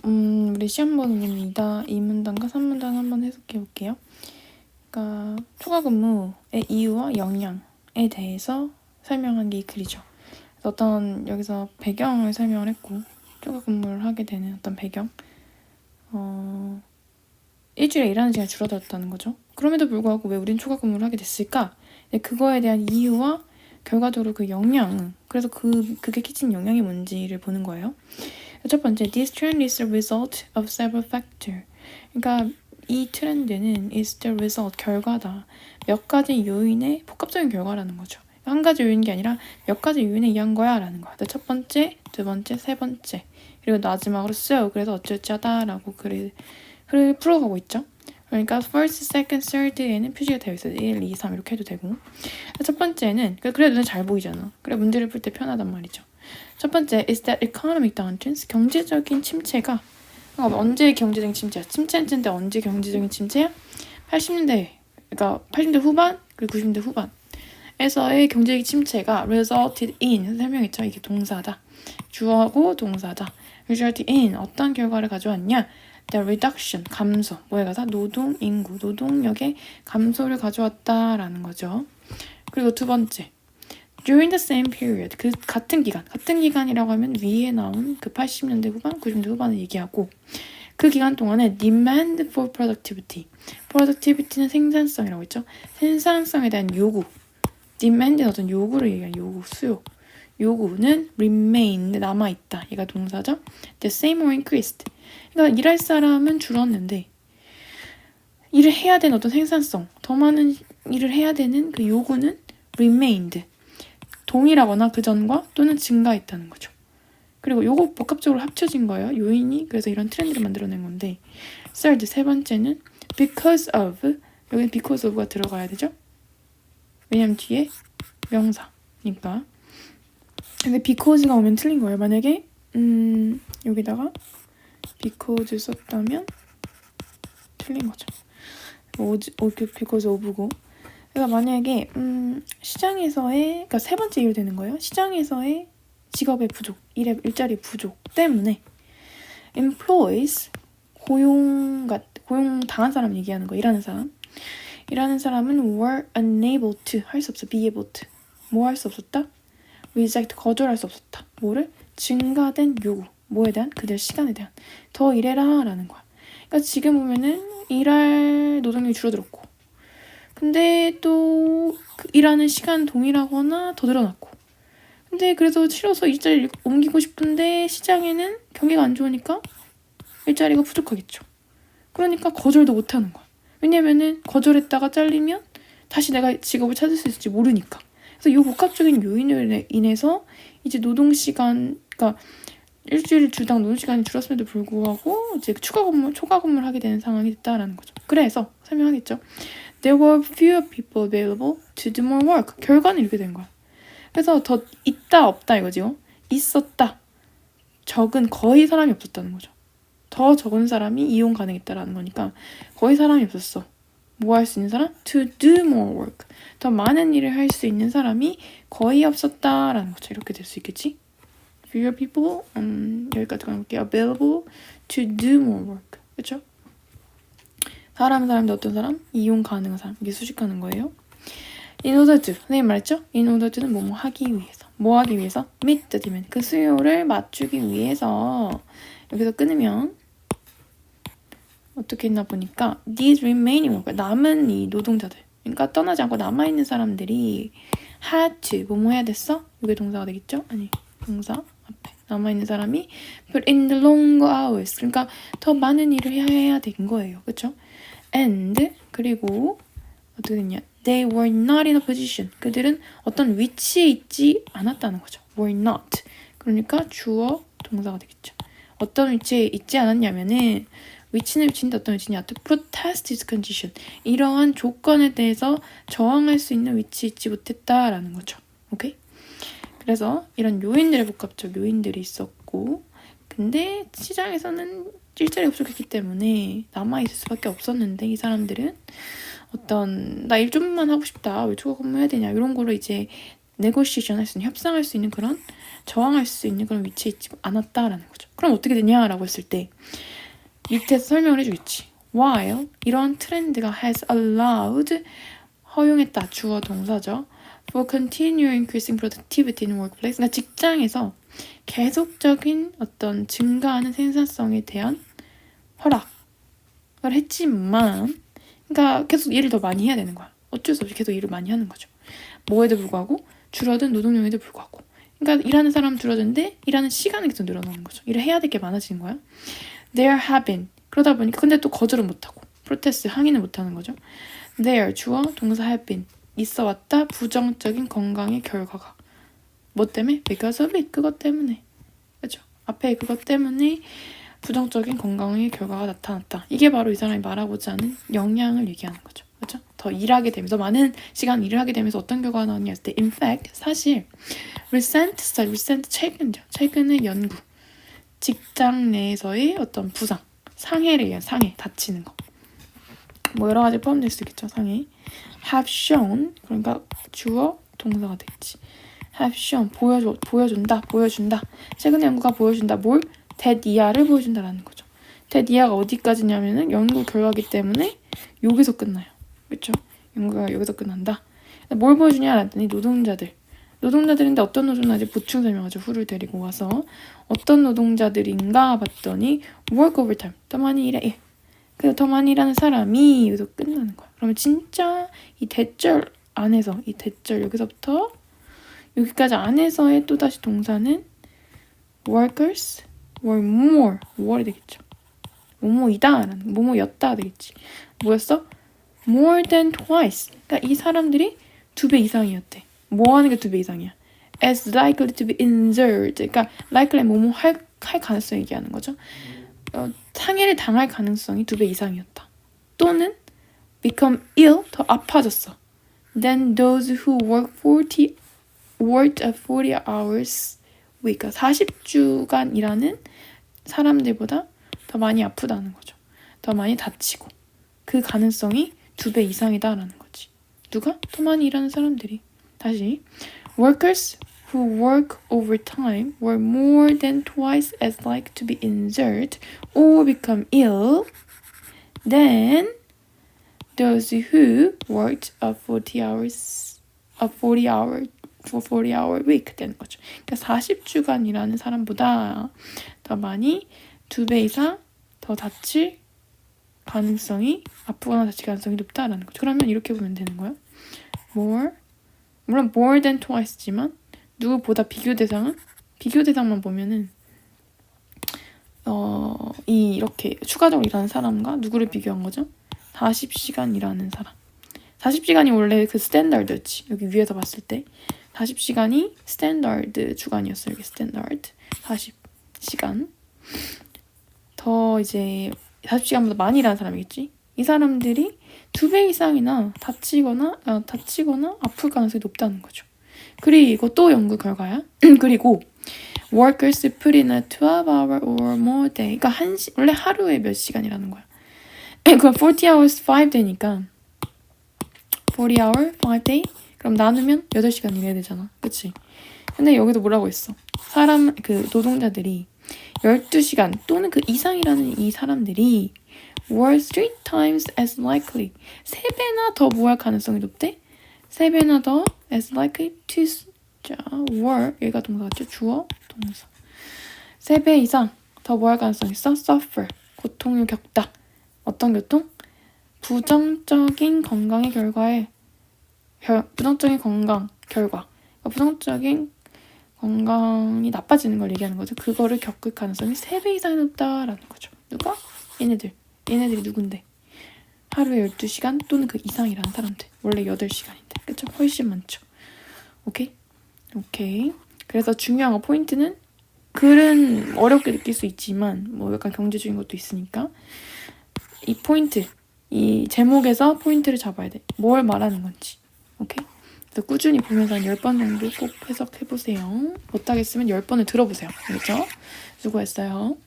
우리 시험 번호입니다. 2문단과 3문단 한번 해석해 볼게요. 그러니까 초과 근무의 이유와 영향에 대해서 설명한 게 이 글이죠. 어떤 여기서 배경을 설명을 했고 초과 근무를 하게 되는 어떤 배경. 일주일에 일하는 시간이 줄어들었다는 거죠. 그럼에도 불구하고 왜 우린 초과 근무를 하게 됐을까? 그거에 대한 이유와 결과적으로 그 영향, 그래서 그게 끼친 영향이 뭔지를 보는 거예요. 첫 번째, this trend is the result of several factors. 그러니까 이 트렌드는 is the result, 결과다. 몇 가지 요인의 복합적인 결과라는 거죠. 한 가지 요인이 아니라 몇 가지 요인에 의한 거야 라는 거야. 첫 번째, 두 번째, 세 번째. 그리고 마지막으로 so, 그래서 어쩌쩌다 라고 글을 풀어가고 있죠. 그러니까 first, second, third에는 표시가 되어 있어요. 1, 2, 3 이렇게 해도 되고. 첫 번째는 그래 눈에 잘 보이잖아. 그래 문제를 풀 때 편하단 말이죠. 첫 번째 is that economic downturns, 경제적인 침체가 언제 경제적인 침체야? 침체인데 언제 경제적인 침체야? 80년대, 그러니까 80년대 후반 그리고 90년대 후반에서의 경제적인 침체가 resulted in, 설명했죠. 이게 동사다. 주어고 동사다. resulted in, 어떤 결과를 가져왔냐? The reduction, 감소. 뭐에 가서? 노동 인구, 노동력의 감소를 가져왔다라는 거죠. 그리고 두 번째, during the same period, 그 같은 기간이라고 하면 위에 나온 그 80년대 후반, 90년대 후반을 얘기하고, 그 기간 동안에 demand for productivity는 생산성이라고 했죠. 생산성에 대한 요구, demand는 어떤 요구를 얘기하는 요구, 수요. 요구는 remained, 남아있다. 얘가 동사죠. The same or increased. 그러니까 일할 사람은 줄었는데 일을 해야 되는 어떤 생산성, 더 많은 일을 해야 되는 그 요구는 remained, 동일하거나 그 전과 또는 증가했다는 거죠. 그리고 요거 복합적으로 합쳐진 거예요. 요인이 그래서 이런 트렌드를 만들어낸 건데, third, 세 번째는 because of, 여기는 because of가 들어가야 되죠. 왜냐면 뒤에 명사니까. 근데 because가 오면 틀린 거예요. 만약에 여기다가 because 썼다면 틀린 거죠. because of고. 그러니까 만약에 시장에서의, 그러니까 세 번째 이유 되는 거예요. 시장에서의 직업의 부족, 일자리 부족 때문에 employees, 고용 당한 사람 얘기하는 거, 일하는 사람은 were unable to, 할 수 없어, be able to, 뭐 할 수 없었다? reject, 거절할 수 없었다. 뭐를? 증가된 요구, 뭐에 대한? 그들 시간에 대한. 더 일해라 라는 거야. 그러니까 지금 보면은 일할 노동력이 줄어들었고, 근데 또 일하는 시간 동일하거나 더 늘어났고, 근데 그래서 싫어서 일자리를 옮기고 싶은데 시장에는 경기가 안 좋으니까 일자리가 부족하겠죠. 그러니까 거절도 못하는 거야. 왜냐면은 거절했다가 잘리면 다시 내가 직업을 찾을 수 있을지 모르니까. 그래서 이 복합적인 요인으로 인해서 이제 노동시간, 그러니까 일주일 주당 노동시간이 줄었음에도 불구하고 이제 초과 근무를 하게 되는 상황이 됐다라는 거죠. 그래서 설명하겠죠. There were fewer people available to do more work. 결과는 이렇게 된 거야. 그래서 더 있다 없다 이거죠. 있었다. 적은, 거의 사람이 없었다는 거죠. 더 적은 사람이 이용 가능했다라는 거니까 거의 사람이 없었어. 뭐 할 수 있는 사람? To do more work. 더 많은 일을 할 수 있는 사람이 거의 없었다라는 거죠. 이렇게 될 수 있겠지? Fewer people, 여기까지 가볼게요. Available to do more work. 그렇죠? 사람인데 어떤 사람? 이용 가능한 사람. 이게 수식하는 거예요. In order to, 선생님 말했죠? In order to는 뭐뭐 하기 위해서. 뭐 하기 위해서? Meet the demand. 그 수요를 맞추기 위해서. 여기서 끊으면 어떻게 했나 보니까 these remaining workers, 남은 이 노동자들, 그러니까 떠나지 않고 남아있는 사람들이 had to, 뭐뭐 해야 됐어? 이게 동사가 되겠죠? 아니, 동사 앞에 남아있는 사람이 put in the longer hours, 그러니까 더 많은 일을 해야 된 거예요. 그렇죠? And, 그리고 어떻게 됐냐? They were not in a position. 그들은 어떤 위치에 있지 않았다는 거죠. were not. 그러니까 주어 동사가 되겠죠. 어떤 위치에 있지 않았냐면은 위치인데 어떤 위치냐? To protest this condition. 이러한 조건에 대해서 저항할 수 있는 위치에 있지 못했다라는 거죠. 오케이? 그래서 이런 요인들의 복합적 요인들이 있었고, 근데 시장에서는 일자리가 부족했기 때문에 남아있을 수밖에 없었는데, 이 사람들은 나 일 좀만 하고 싶다, 왜 초과 근무해야 되냐, 이런 거로 이제 네고시에이션 할 수 있는, 협상할 수 있는 그런 저항할 수 있는 그런 위치에 있지 않았다라는 거죠. 그럼 어떻게 되냐라고 했을 때 밑에서 설명을 해주겠지. While 이런 트렌드가 has allowed 허용했다. 주어 동사죠. For continue increasing productivity in workplace. 그러니까 직장에서 계속적인 어떤 증가하는 생산성에 대한 허락을 했지만 그러니까 계속 일을 더 많이 해야 되는 거야. 어쩔 수 없이 계속 일을 많이 하는 거죠. 뭐에도 불구하고 줄어든 노동력에도 불구하고 그러니까 일하는 사람 줄어드는데 일하는 시간이 계속 늘어나는 거죠. 일을 해야 될 게 많아지는 거야. There have been 그러다 보니까 근데 또 거절은 못하고 프로테스트 항의는 못하는 거죠. There 주어 동사 have been 있어 왔다 부정적인 건강의 결과가 뭐 때문에? Because of it 그것 때문에 그렇죠. 앞에 그것 때문에 부정적인 건강의 결과가 나타났다. 이게 바로 이 사람이 말하고자 하는 영향을 얘기하는 거죠. 그렇죠? 더 일하게 되면서 많은 시간 일을 하게 되면서 어떤 결과가 나오냐 했을 때 in fact 사실 recent 최근의 연구 직장 내에서의 어떤 부상 상해를 위한 상해 다치는 거 뭐 여러 가지 포함될 수 있겠죠. 상해 have shown 그러니까 주어 동사가 되겠지. have shown 보여준다 최근의 연구가 보여준다 뭘? that 이하를 보여준다라는 거죠. that 이하가 어디까지냐면은 연구 결과이기 때문에 여기서 끝나요. 그렇죠? 연구가 여기서 끝난다. 뭘 보여주냐 했더니 노동자들인데 어떤 노동자들이 보충 설명하죠. 후를 데리고 와서 어떤 노동자들인가 봤더니 work overtime 더 많이 일해. 그래서 더 많이 일하는 사람이 여기서 끝나는 거야. 그러면 진짜 이 대절 안에서 이 대절 여기서부터 여기까지 안에서의 또다시 동사는 workers were more이 되겠죠. 뭐뭐였다 되겠지. 뭐였어? more than twice. 그러니까 이 사람들이 2배 이상이었대. 뭐 하는 게 2배 이상이야? as likely to be injured. 그러니까 likely 뭐뭐 할 가능성 얘기하는 거죠. 상해를 당할 가능성이 2배 이상이었다. 또는 become ill, 더 아파졌어. than those who worked 40 hours week. 그러니까 40주간 일하는 사람들보다 더 많이 아프다는 거죠. 더 많이 다치고. 그 가능성이 2배 이상이다라는 거지. 누가? 더 많이 일하는 사람들이. 다시. Workers who work overtime were more than twice as likely to be injured or become ill than those who worked a 40-hour week 되는 거죠. 그러니까 40주간 일하는 사람보다 더 많이 2배 이상 더 다칠 가능성이 아프거나 다칠 가능성이 높다라는 거죠. 그러면 이렇게 보면 되는 거예요. 물론 more than twice지만 누구보다 비교 대상만 보면은 이렇게 추가적으로 일하는 사람과 누구를 비교한 거죠? 40시간 일하는 사람. 40시간이 원래 그 스탠다드였지. 여기 위에서 봤을 때 40시간이 스탠다드 주간이었어요. 여기 스탠다드 40시간. 더 이제 40시간보다 많이 일하는 사람이겠지. 이 사람들이 2배 이상이나 다치거나 아플 가능성이 높다는 거죠. 그리고 또 연구 결과야. 그리고 workers put in a 12-hour or more day. 그러니까 원래 하루에 몇 시간이라는 거야. 그럼 40 hours 5day니까 40 hour 5day 그럼 나누면 8시간 일해야 되잖아. 그치? 근데 여기도 뭐라고 했어? 노동자들이 12시간 또는 그 이상이라는 이 사람들이 were 3 times as likely 3배나 더 뭐 할 가능성이 높대? 3배나 더 as likely to were 얘가 동사 같죠? 주어, 동사 3배 이상 더 뭐 할 가능성이 있어? suffer 고통을 겪다. 어떤 고통? 부정적인 건강의 결과에 부정적인 건강 결과 부정적인 건강이 나빠지는 걸 얘기하는 거죠. 그거를 겪을 가능성이 3배 이상이 높다라는 거죠. 누가? 얘네들이 누군데? 하루에 12시간 또는 그 이상이라는 사람들. 원래 8시간인데. 그쵸? 훨씬 많죠. 오케이? 그래서 중요한 거 포인트는 글은 어렵게 느낄 수 있지만 뭐 약간 경제적인 것도 있으니까 이 포인트, 이 제목에서 포인트를 잡아야 돼. 뭘 말하는 건지. 오케이? 그래서 꾸준히 보면서 한 10번 정도 꼭 해석해보세요. 못하겠으면 10번을 들어보세요. 알겠죠? 수고했어요.